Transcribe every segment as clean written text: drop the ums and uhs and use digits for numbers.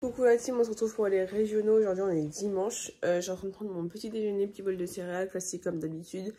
Coucou la team, on se retrouve pour les régionaux. Aujourd'hui on est dimanche. Je suis en train de prendre mon petit déjeuner, petit bol de céréales, classique comme d'habitude.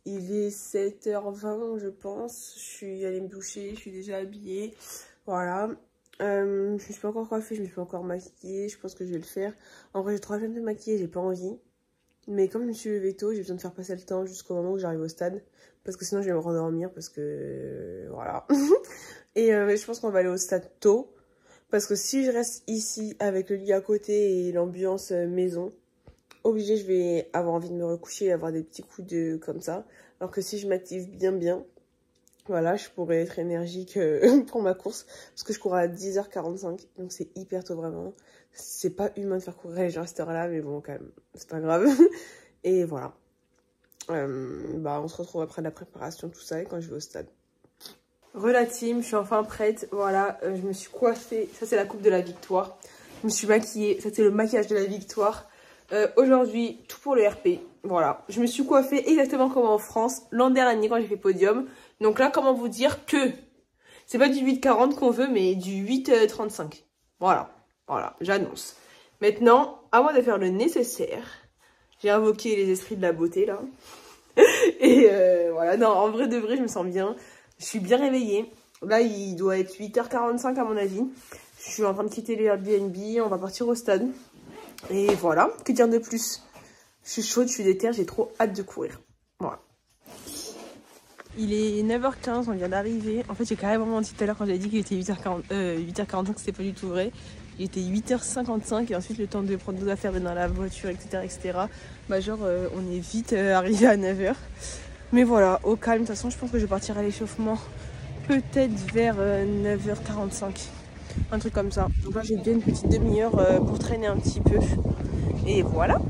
Il est 7h20 je pense. Je suis allée me doucher, je suis déjà habillée. Voilà. Je me suis pas encore coiffée, je me suis pas encore maquillée. Je pense que je vais le faire. En vrai j'ai trop la de me maquiller, j'ai pas envie. Mais comme je me suis levée tôt, j'ai besoin de faire passer le temps jusqu'au moment où j'arrive au stade. Parce que sinon je vais me rendormir parce que... voilà. Et je pense qu'on va aller au stade tôt. Parce que si je reste ici avec le lit à côté et l'ambiance maison, obligée je vais avoir envie de me recoucher et avoir des petits coups de comme ça. Alors que si je m'active bien, voilà, je pourrais être énergique pour ma course. Parce que je cours à 10h45, donc c'est hyper tôt vraiment. C'est pas humain de faire courir les gens à cette heure-là, mais bon quand même, c'est pas grave. Et voilà. On se retrouve après la préparation, tout ça, et quand je vais au stade. Team, je suis enfin prête, voilà, je me suis coiffée, ça c'est la coupe de la victoire. Je me suis maquillée, ça c'est le maquillage de la victoire. Aujourd'hui, tout pour le RP, voilà. Je me suis coiffée exactement comme en France, l'an dernier quand j'ai fait podium. Donc là, comment vous dire que c'est pas du 8,40 qu'on veut, mais du 8,35. Voilà, j'annonce. Maintenant, à moi de faire le nécessaire. J'ai invoqué les esprits de la beauté, là. Et voilà, non, en vrai de vrai, je me sens bien. Je suis bien réveillée. Là, il doit être 8h45 à mon avis. Je suis en train de quitter les Airbnb. On va partir au stade. Et voilà. Que dire de plus? Je suis chaude, je suis déterre. J'ai trop hâte de courir. Voilà. Il est 9h15. On vient d'arriver. En fait, j'ai carrément menti tout à l'heure quand j'avais dit qu'il était 8h45. C'était pas du tout vrai. Il était 8h55. Et ensuite, le temps de prendre nos affaires dans la voiture, etc. On est vite arrivé à 9h. Mais voilà, au calme, de toute façon, je pense que je vais partir à l'échauffement peut-être vers 9h45. Un truc comme ça. Donc là, j'ai bien une petite demi-heure pour traîner un petit peu. Et voilà,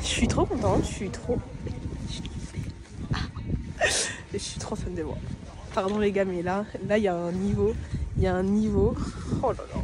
je suis trop contente, je suis trop fan de moi. Pardon les gars, mais là, il y a un niveau. Oh là là.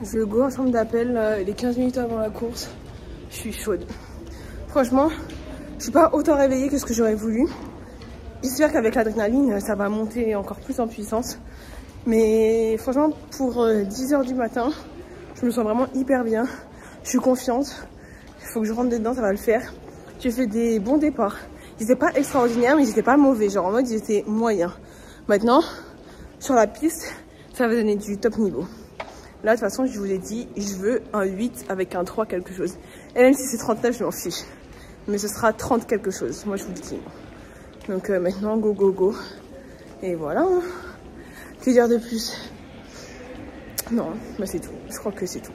Je go en chambre d'appel les 15 minutes avant la course. Je suis chaude. Franchement, je suis pas autant réveillée que ce que j'aurais voulu. J'espère qu'avec l'adrénaline, ça va monter encore plus en puissance. Mais franchement, pour 10h du matin, je me sens vraiment hyper bien. Je suis confiante. Il faut que je rentre dedans, ça va le faire. J'ai fait des bons départs. Ils étaient pas extraordinaires, mais ils étaient pas mauvais. Genre en mode, ils étaient moyens. Maintenant, sur la piste, ça va donner du top niveau. Là, de toute façon, je vous ai dit, je veux un 8 avec un 3 quelque chose. Et même si c'est 39, je m'en fiche. Mais ce sera 30 quelque chose, moi je vous le dis. Donc maintenant, go. Et voilà. Que dire de plus? Non, bah c'est tout. Je crois que c'est tout.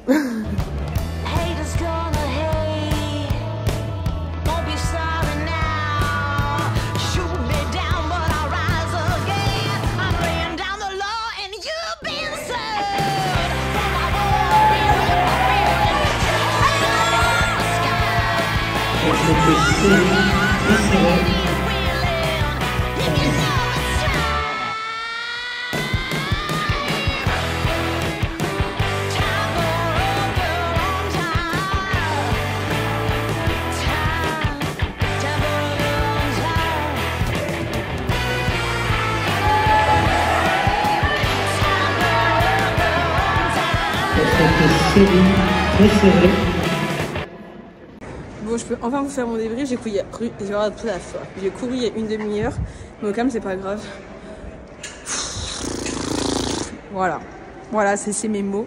Bon, je peux enfin vous faire mon débrief. J'ai couru il y a une demi-heure, mais au calme, c'est pas grave. Voilà, c'est mes mots.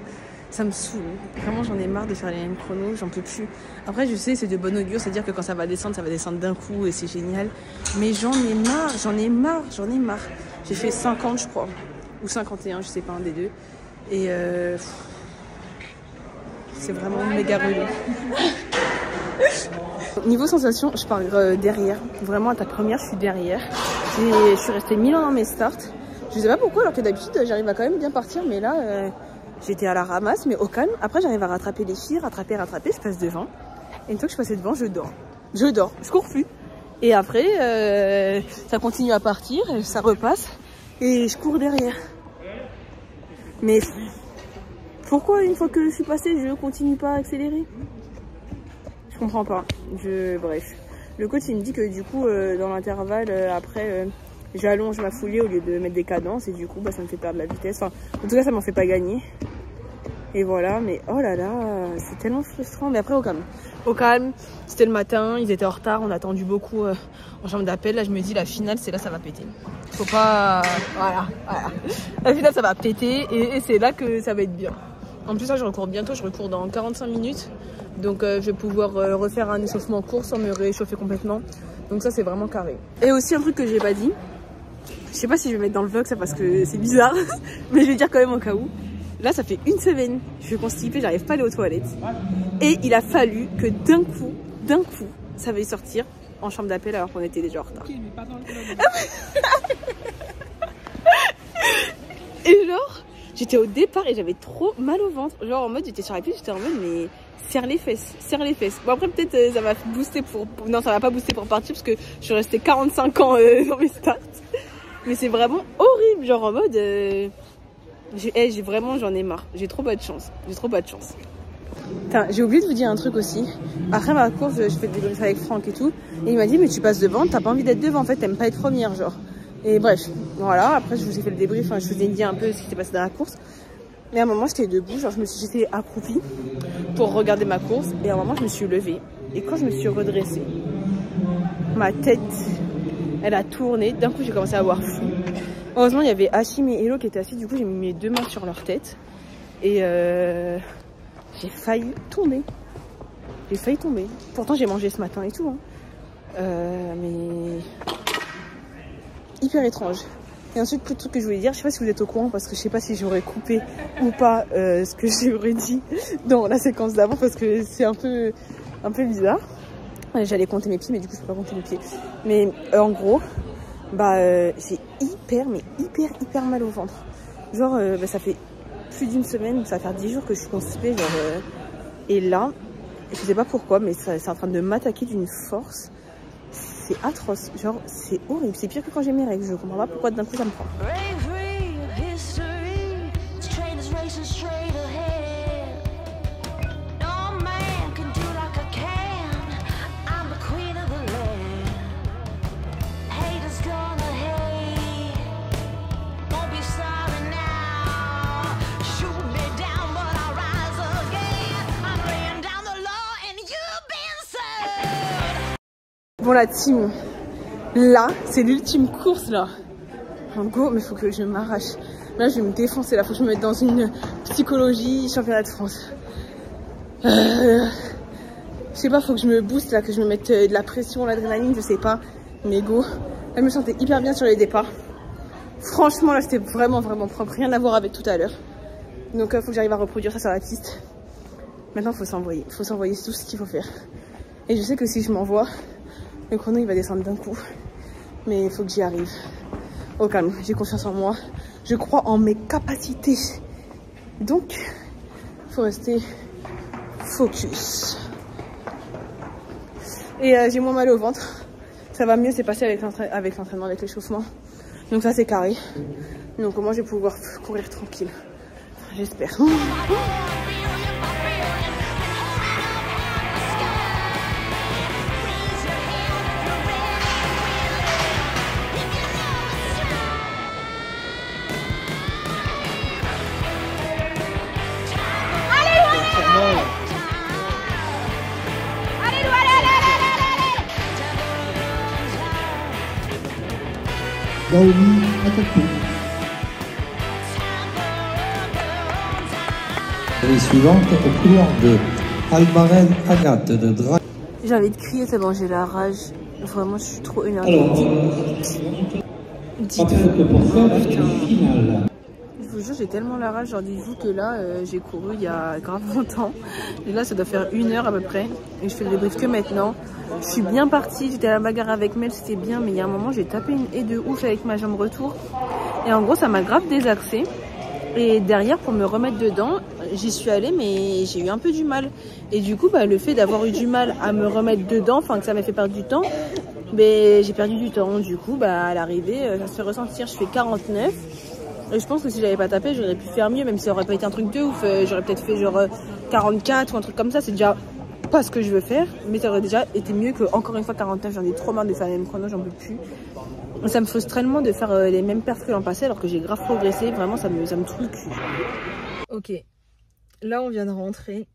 Ça me saoule. Vraiment, j'en ai marre de faire les mêmes chronos, j'en peux plus. Après, je sais, c'est de bonne augure, c'est-à-dire que quand ça va descendre d'un coup et c'est génial. Mais j'en ai marre, j'en ai marre. J'ai fait 50, je crois. Ou 51, je sais pas, un des deux. Et c'est vraiment méga relou. Niveau sensation, je pars derrière. Vraiment, à ta première, je suis derrière. Je suis restée 1000 ans dans mes starts. Je sais pas pourquoi, alors que d'habitude, j'arrive à quand même bien partir. Mais là, j'étais à la ramasse, mais au calme. Après, j'arrive à rattraper les filles, rattraper, je passe devant. Et une fois que je passais devant, je dors. Je cours plus. Et après, ça continue à partir, ça repasse. Et je cours derrière. Mais pourquoi, une fois que je suis passée, je continue pas à accélérer? Je comprends pas. Bref. Le coach, il me dit que du coup, dans l'intervalle, après, j'allonge ma foulée au lieu de mettre des cadences. Et du coup, bah, ça me fait perdre la vitesse. Enfin, en tout cas, ça m'en fait pas gagner. Et voilà, mais oh là là, c'est tellement frustrant. Mais après, au calme, c'était le matin, ils étaient en retard, on a attendu beaucoup en chambre d'appel. Là, je me dis, la finale, c'est là, ça va péter. Faut pas... Voilà. La finale, ça va péter et c'est là que ça va être bien. En plus, là, je recours bientôt, je recours dans 45 minutes. Donc, je vais pouvoir refaire un échauffement court sans me réchauffer complètement. Donc ça, c'est vraiment carré. Et aussi, un truc que j'ai pas dit, je sais pas si je vais mettre dans le vlog ça parce que c'est bizarre, mais je vais dire quand même au cas où. Là, ça fait une semaine, je suis constipée, j'arrive pas à aller aux toilettes. Et il a fallu que d'un coup, ça veuille sortir en chambre d'appel alors qu'on était déjà en retard. Et genre, j'étais au départ et j'avais trop mal au ventre. Genre en mode, j'étais sur la piste, j'étais en mode, mais serre les fesses. Bon après, peut-être ça va booster Non, ça va pas booster pour partir parce que je suis restée 45 ans dans mes starts. Mais c'est vraiment horrible, genre en mode... j'en ai marre. J'ai trop pas de chance. J'ai oublié de vous dire un truc aussi. Après ma course, je fais des débriefs avec Franck et tout. Et il m'a dit, mais tu passes devant, t'as pas envie d'être devant en fait, t'aimes pas être première, genre. Et bref, voilà. Après, je vous ai fait le débrief, je vous ai dit un peu ce qui s'est passé dans la course. Mais à un moment, j'étais debout, genre j'étais accroupie pour regarder ma course. Et à un moment, je me suis levée. Et quand je me suis redressée, ma tête, elle a tourné. D'un coup, j'ai commencé à avoir flou. Heureusement, il y avait Hachim et Hello qui étaient assis. Du coup, j'ai mis mes deux mains sur leur tête. Et j'ai failli tomber. Pourtant, j'ai mangé ce matin et tout. Mais hyper étrange. Et ensuite, plus de trucs que je voulais dire. Je sais pas si vous êtes au courant parce que je sais pas si j'aurais coupé ou pas ce que j'aurais dit dans la séquence d'avant parce que c'est un peu bizarre. J'allais compter mes pieds, mais du coup, je peux pas compter mes pieds. Mais en gros... j'ai hyper mal au ventre. Genre, ça fait plus d'une semaine, ça va faire 10 jours que je suis constipée. Genre, et là, je sais pas pourquoi, mais c'est en train de m'attaquer d'une force. C'est atroce. Genre, c'est horrible. C'est pire que quand j'ai mes règles. Je comprends pas pourquoi d'un coup ça me prend. Bon la team, là c'est l'ultime course là. En gros, mais faut que je m'arrache. Là je vais me défoncer, là faut que je me mette dans une psychologie championnat de France. Je sais pas, faut que je me booste là, que je me mette de la pression, l'adrénaline, je sais pas. Mais go, là je me sentais hyper bien sur les départs. Franchement là c'était vraiment propre, rien à voir avec tout à l'heure. Donc faut que j'arrive à reproduire ça sur la piste. Maintenant faut s'envoyer tout ce qu'il faut faire. Et je sais que si je m'envoie, le chrono il va descendre d'un coup, mais il faut que j'y arrive. Au calme, j'ai confiance en moi, je crois en mes capacités. Donc, il faut rester focus. Et j'ai moins mal au ventre, ça va mieux, c'est passé avec l'entraînement, avec l'échauffement. Donc ça c'est carré. Donc moi je vais pouvoir courir tranquille, j'espère. Naomi Ataku. série suivante au couloir 2. Albarel Agathe de Drag. J'ai envie de crier tellement j'ai la rage. Vraiment, je suis trop énervée. Alors, dites-vous pour faire la finale. Je vous jure, j'ai tellement la rage. Genre, dites-vous que là, j'ai couru il y a grave longtemps. Et là, ça doit faire 1 heure à peu près. Et je fais le débrief que maintenant. Je suis bien partie. J'étais à la bagarre avec Mel, c'était bien. Mais il y a un moment, j'ai tapé une haie de ouf avec ma jambe retour. Et en gros, ça m'a grave désaxé. Et derrière, pour me remettre dedans, j'y suis allée, mais j'ai eu un peu du mal. Et du coup, le fait d'avoir eu du mal à me remettre dedans, enfin que ça m'a fait perdre du temps, j'ai perdu du temps. Du coup, à l'arrivée, ça se fait ressentir. Je fais 49. Et je pense que si j'avais pas tapé, j'aurais pu faire mieux, même si ça aurait pas été un truc de ouf. J'aurais peut-être fait genre 44 ou un truc comme ça. C'est déjà pas ce que je veux faire, mais ça aurait déjà été mieux que encore une fois 49. J'en ai trop marre de faire les mêmes chronos, j'en peux plus. Ça me frustre tellement de faire les mêmes perfs que l'an passé alors que j'ai grave progressé. Vraiment, ça me trouve le cul. Ok, là on vient de rentrer.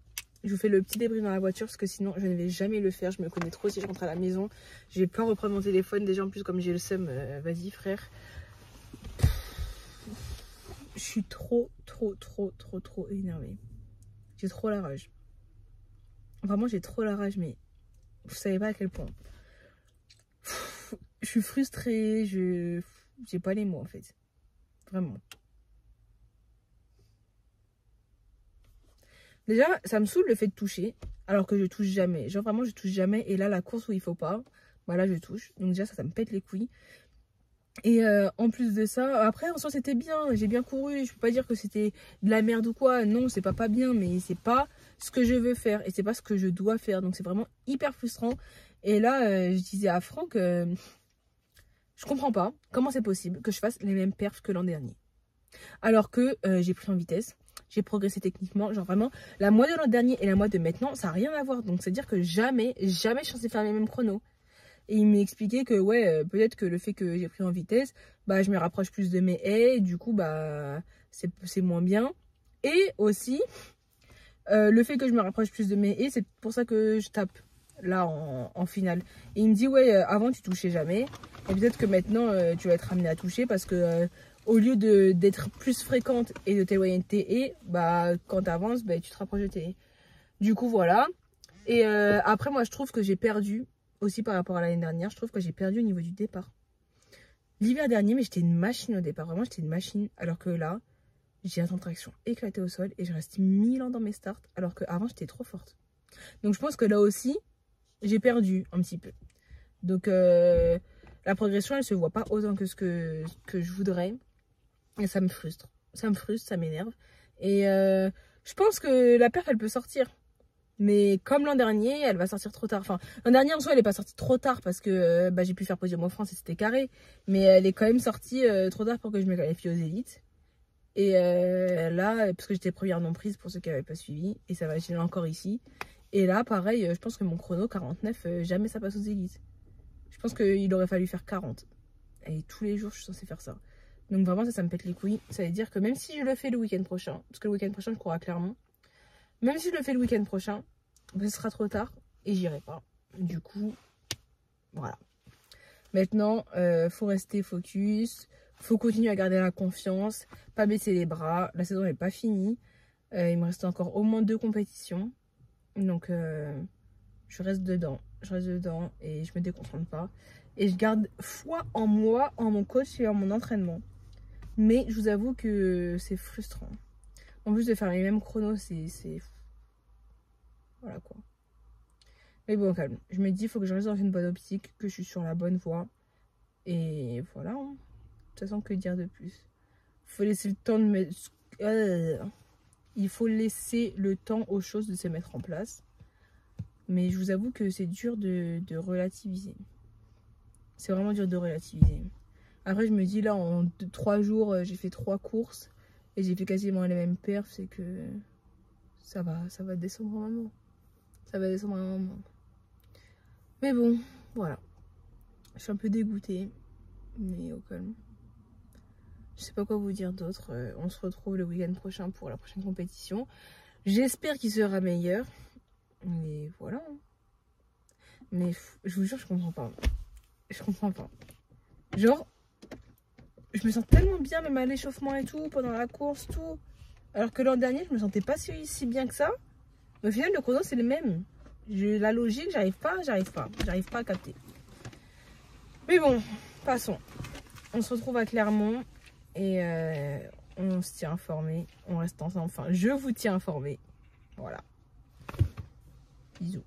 Je vous fais le petit débrief dans la voiture parce que sinon je ne vais jamais le faire. Je me connais trop si je rentre à la maison. J'ai peur de reprendre mon téléphone. Déjà en plus comme j'ai le seum, vas-y frère. Je suis trop énervée. J'ai trop la rage. Vraiment j'ai trop la rage, mais vous savez pas à quel point. Je suis frustrée, j'ai pas les mots en fait. Vraiment. Déjà, ça me saoule le fait de toucher, alors que je touche jamais. Genre vraiment, je touche jamais. Et là, la course où il faut pas, là, je touche. Donc déjà, ça me pète les couilles. Et en plus de ça, après, en soi, c'était bien. J'ai bien couru. Je peux pas dire que c'était de la merde ou quoi. Non, c'est pas bien, mais c'est pas ce que je veux faire. Et c'est pas ce que je dois faire. Donc c'est vraiment hyper frustrant. Et là, je disais à Franck, je comprends pas comment c'est possible que je fasse les mêmes perfs que l'an dernier. Alors que j'ai pris en vitesse. J'ai progressé techniquement, genre vraiment, la moi de l'an dernier et la moi de maintenant, ça n'a rien à voir. Donc, c'est-à-dire que jamais je suis censée faire les mêmes chronos. Et il m'expliquait que, ouais, peut-être que le fait que j'ai pris en vitesse, je me rapproche plus de mes haies, du coup, c'est moins bien. Et aussi, le fait que je me rapproche plus de mes haies, c'est pour ça que je tape là en finale. Et il me dit, ouais, avant tu touchais jamais, et peut-être que maintenant tu vas être amené à toucher parce que... au lieu d'être plus fréquente et de t'éloigner de tes haies, quand tu avances, tu te rapproches de tes haies. Du coup, voilà. Et après, moi, je trouve que j'ai perdu, aussi par rapport à l'année dernière, je trouve que j'ai perdu au niveau du départ. L'hiver dernier, mais j'étais une machine au départ. Vraiment, j'étais une machine. Alors que là, j'ai un temps de traction éclaté au sol et je reste 1000 ans dans mes starts. Alors qu'avant, j'étais trop forte. Donc, je pense que là aussi, j'ai perdu un petit peu. Donc, la progression, elle se voit pas autant que ce que je voudrais. Et ça me frustre, ça m'énerve. Et je pense que la perf, elle peut sortir. Mais comme l'an dernier, elle va sortir trop tard. Enfin, l'an dernier, en soi, elle n'est pas sortie trop tard parce que j'ai pu faire podium en France et c'était carré. Mais elle est quand même sortie trop tard pour que je me qualifie aux élites. Et là, parce que j'étais première non prise pour ceux qui n'avaient pas suivi. Et ça va, j'ai encore ici. Et là, pareil, je pense que mon chrono 49, jamais ça passe aux élites. Je pense qu'il aurait fallu faire 40. Et tous les jours, je suis censée faire ça. Donc vraiment, ça me pète les couilles. Ça veut dire que même si je le fais le week-end prochain, parce que le week-end prochain, je cours à Clermont. Même si je le fais le week-end prochain, ce sera trop tard et j'irai pas. Du coup, voilà. Maintenant, faut rester focus. Faut continuer à garder la confiance. Pas baisser les bras. La saison n'est pas finie. Il me reste encore au moins 2 compétitions. Donc, je reste dedans. Je reste dedans et je me déconcentre pas. Et je garde foi en moi, en mon coach et en mon entraînement. Mais je vous avoue que c'est frustrant. En plus de faire les mêmes chronos, c'est... Voilà quoi. Mais bon, calme. Je me dis, il faut que je reste dans une bonne optique, que je suis sur la bonne voie. Et voilà. De toute façon, que dire de plus? Il faut laisser le temps de mettre... Il faut laisser le temps aux choses de se mettre en place. Mais je vous avoue que c'est dur de relativiser. C'est vraiment dur de relativiser. Après, je me dis, là, en 3 jours, j'ai fait 3 courses. Et j'ai fait quasiment les mêmes perfs. C'est que ça va descendre un moment. Ça va descendre un moment. Mais bon, voilà. Je suis un peu dégoûtée. Mais au calme. Je sais pas quoi vous dire d'autre. On se retrouve le week-end prochain pour la prochaine compétition. J'espère qu'il sera meilleur. Mais voilà. Mais je vous jure, je comprends pas. Je comprends pas. Genre, je me sens tellement bien, même à l'échauffement et tout, pendant la course, tout. Alors que l'an dernier, je me sentais pas si bien que ça. Mais au final, le chrono, c'est le même. La logique, j'arrive pas à capter. Mais bon, passons. On se retrouve à Clermont et on se tient informé. On reste ensemble. Enfin, je vous tiens informé. Voilà. Bisous.